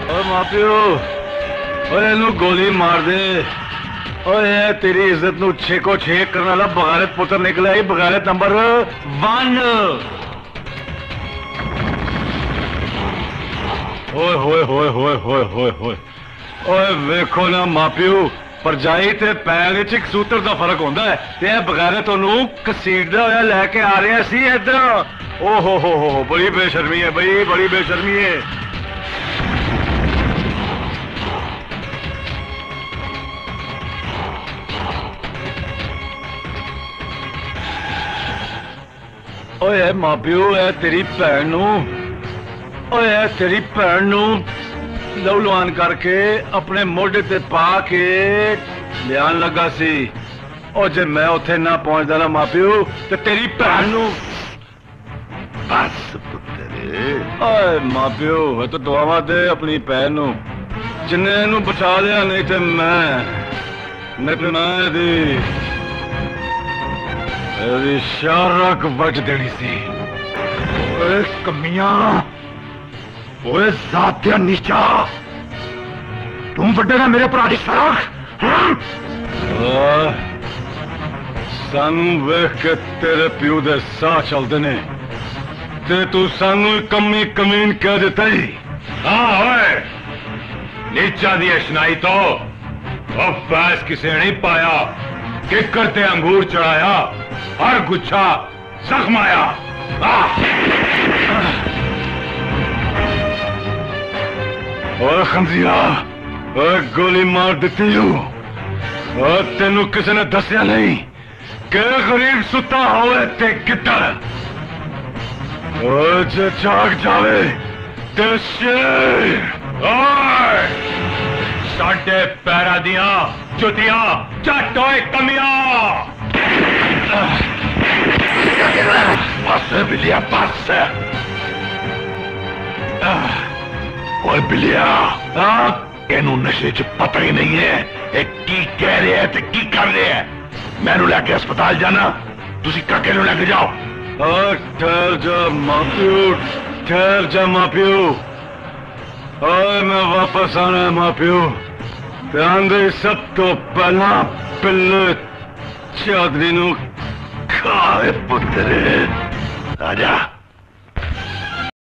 ओए मापियो, ओए इनू गोली मार दे। ओए तेरी इज्जत नू छेको छेक करने वाला बगारत पुत्र निकला ही बगारत नंबर 1। ओए होए होए होए होए होए होए ओए वेखो ना मापियो, परजाई ते पैर च एक सूत्र दा फर्क होंदा है ते बगारत ओनू घसीटदा होया लेके आ रहा सी इधर। ओ हो बड़ी बेशर्मी है भाई, बड़ी बेशर्मी है। ओए मापियो है तेरी भैन नू, ओए तेरी भैन नू लहू लुहान करके अपने मोढे ते पा के लियान लगा सी। और जे मैं उथे ना पहुंचदा ना मापियो ते तेरी भैन नू बस पुत्तरे। ओए मापियो मैं तो दुआवा दे अपनी भैन नू, जिन्ने नू बचा लिया, नहीं ते मैं दी शारक वज देनी सी। ओए कमिया, ओए जातिया नीचा, तुम वड्डेगा मेरे भरा दी शारक। सानू वेख के तेरे प्यू दे साह चलते ने ते तू सानू कमी कमीन कह देता ही। हाँ ओए, नीचा दी अशनाई तो फैस किसे नहीं पाया, किकर ते अंगूर चढ़ाया, हर गुच्छा जख्माया। और खंजिया, और गोली मार देती हूँ। और तेनू किसी ने दसिया नहीं कि गरीब सुता होए ते गिद्दड़, और जे जाग जावे ते शेर। साडे पैरा दिया जुतिया झट होए कमिया। बस बिलिया बस। ओए बिलिया, इनू नशे च पता ही नहीं है एक की कह रहे हैं ते की कर रहे हैं। मैनू लैके अस्पताल जाना, तुसी काके नू लैके जाओ। ठहर जा मापियो, ठहर जा मापियो। ओए मैं वापस आना है मापियो। ध्यान दे, सब तो पहला पिल्ले चादरी नू खाए पुत्रे। आजा।